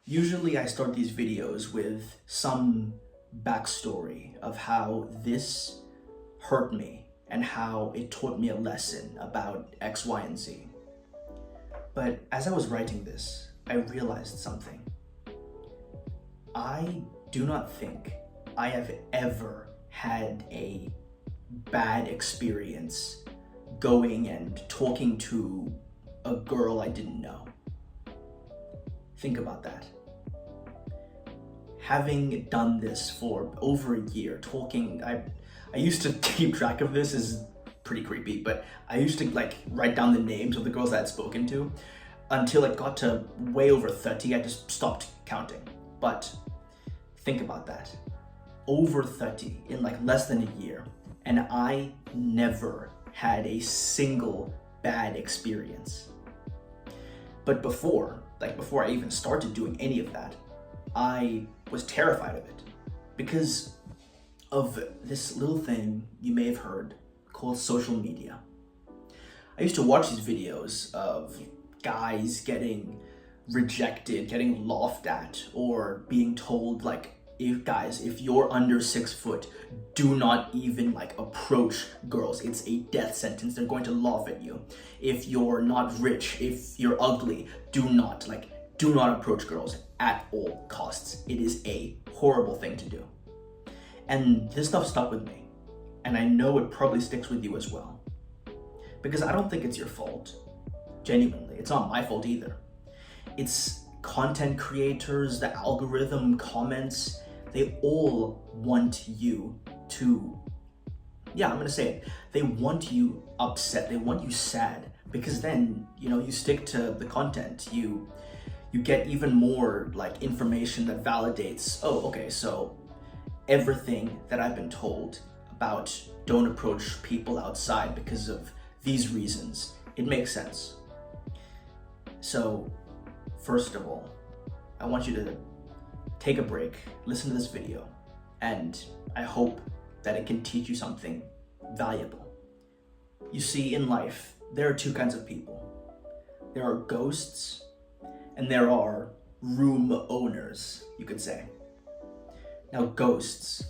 Usually I start these videos with some backstory of how this hurt me and how it taught me a lesson about X, Y, and Z. But as I was writing this, I realized something. I do not think I have ever had a bad experience going and talking to a girl I didn't know. Think about that. Having done this for over a year, I used to keep track of this, is pretty creepy, but I used to write down the names of the girls I had spoken to until it got to way over 30. I just stopped counting. But think about that. Over 30 in less than a year, and I never had a single bad experience. But before I even started doing any of that, I was terrified of it because of this little thing you may have heard called social media. I used to watch these videos of guys getting rejected, getting laughed at, or being told if you're under 6 foot, do not even approach girls. It's a death sentence. They're going to laugh at you. If you're not rich, if you're ugly, do not approach girls at all costs. It is a horrible thing to do. And this stuff stuck with me. And I know it probably sticks with you as well. Because I don't think it's your fault. Genuinely, it's not my fault either. It's content creators, the algorithm, comments, they all want you to, I'm gonna say it, they want you upset, they want you sad, because then, you stick to the content, you get even more information that validates, oh, okay, so everything that I've been told about don't approach people outside because of these reasons, it makes sense. So, first of all, I want you to take a break, listen to this video, and I hope that it can teach you something valuable. You see, in life, there are two kinds of people. There are ghosts, and there are room owners, you could say. Now, ghosts,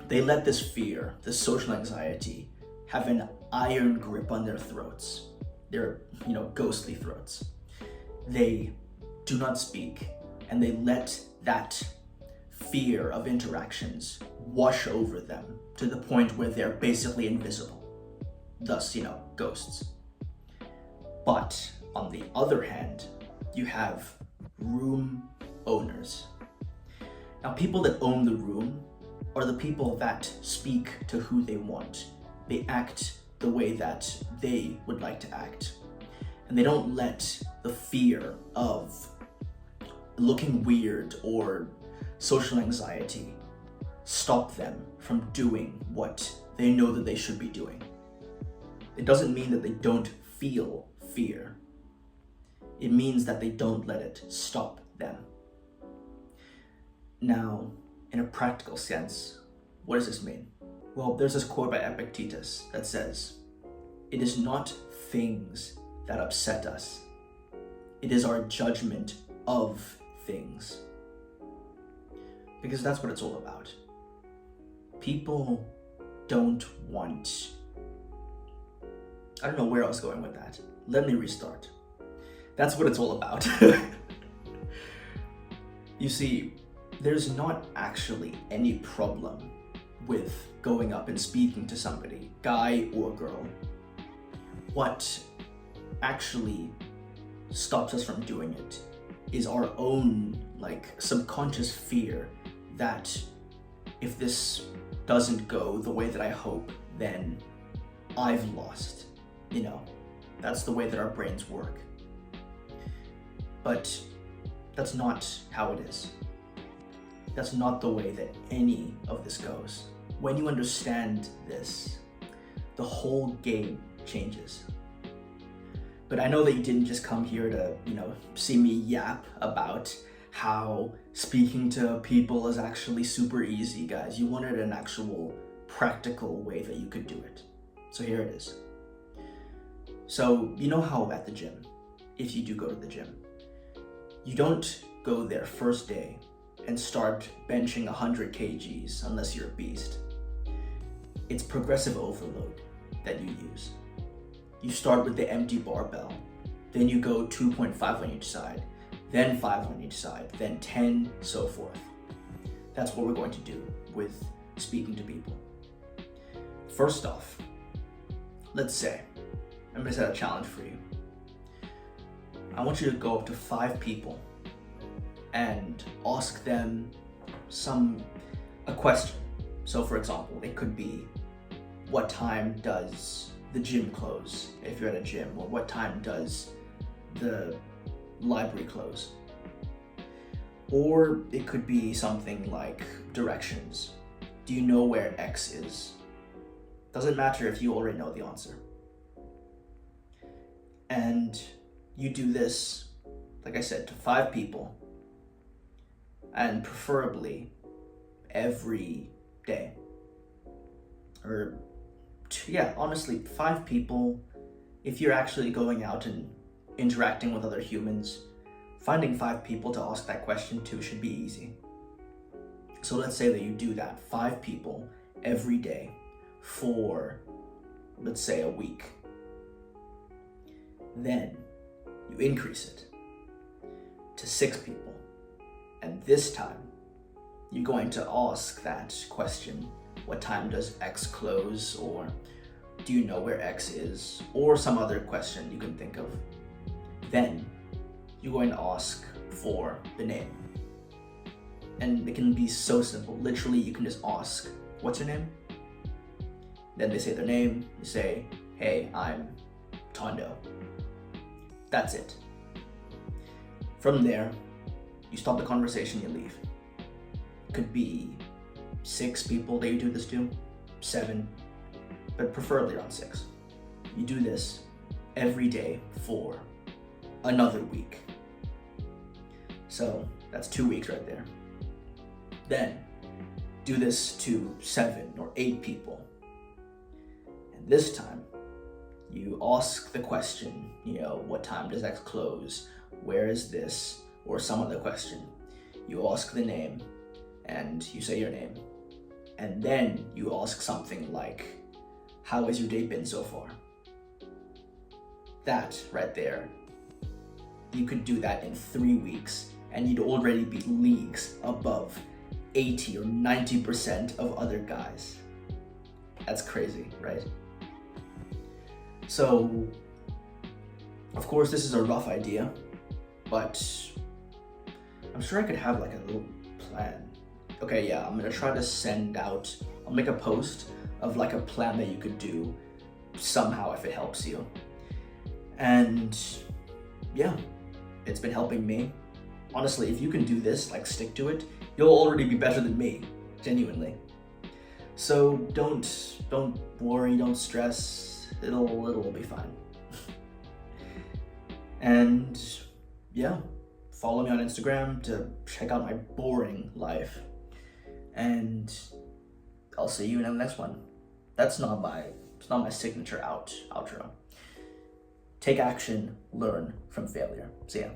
they let this fear, this social anxiety, have an iron grip on their throats. Their, ghostly throats. They do not speak, and they let that fear of interactions wash over them to the point where they're basically invisible. Thus, ghosts. But on the other hand, you have room owners. Now, people that own the room are the people that speak to who they want. They act the way that they would like to act. And they don't let the fear of looking weird or social anxiety stop them from doing what they know that they should be doing. It doesn't mean that they don't feel fear. It means that they don't let it stop them. Now, in a practical sense, what does this mean? Well, there's this quote by Epictetus that says, "It is not things that upset us. It is our judgment of things." Because that's what it's all about. People don't want... I don't know where I was going with that. Let me restart. That's what it's all about. You see, there's not actually any problem with going up and speaking to somebody, guy or girl. What actually stops us from doing it is our own subconscious fear that if this doesn't go the way that I hope, then I've lost. That's the way that our brains work. But that's not how it is. That's not the way that any of this goes. When you understand this, the whole game changes. But I know that you didn't just come here to, see me yap about how speaking to people is actually super easy, guys. You wanted an actual practical way that you could do it. So here it is. So, you know how at the gym, if you do go to the gym, you don't go there first day and start benching 100 kgs unless you're a beast. It's progressive overload that you use. You start with the empty barbell, then you go 2.5 on each side, then 5 on each side, then 10, so forth. That's what we're going to do with speaking to people. First off, let's say, I'm gonna set a challenge for you. I want you to go up to 5 people and ask them a question. So for example, it could be, what time does the gym close if you're at a gym, or what time does the library close? Or it could be something like directions. Do you know where X is? Doesn't matter if you already know the answer. And you do this, like I said, to 5 people, and preferably every day. Or, honestly, 5 people. If you're actually going out and interacting with other humans, finding 5 people to ask that question to should be easy. So let's say that you do that, 5 people every day for, let's say, a week. Then you increase it to 6 people. And this time, you're going to ask that question, what time does X close? Or do you know where X is? Or some other question you can think of. Then you're going to ask for the name. And it can be so simple. Literally, you can just ask, what's your name? Then they say their name. You say, hey, I'm Tondo. That's it. From there, you stop the conversation, you leave. Could be 6 people that you do this to, 7, but preferably around 6. You do this every day for another week. So that's 2 weeks right there. Then do this to 7 or 8 people. And this time, you ask the question, what time does X close? Where is this? Or some other question. You ask the name, and you say your name. And then you ask something like, how has your day been so far? That right there, you could do that in 3 weeks, and you'd already be leagues above 80 or 90% of other guys. That's crazy, right? So, of course, this is a rough idea, but I'm sure I could have like a little plan. Okay, yeah, I'm gonna try to send out, I'll make a post of like a plan that you could do somehow if it helps you. And yeah, it's been helping me. Honestly, if you can do this, like stick to it, you'll already be better than me, genuinely. So don't worry, don't stress, it'll be fine. And yeah, follow me on Instagram to check out my boring life. And I'll see you in the next one. It's not my signature outro. Take action, learn from failure. See ya.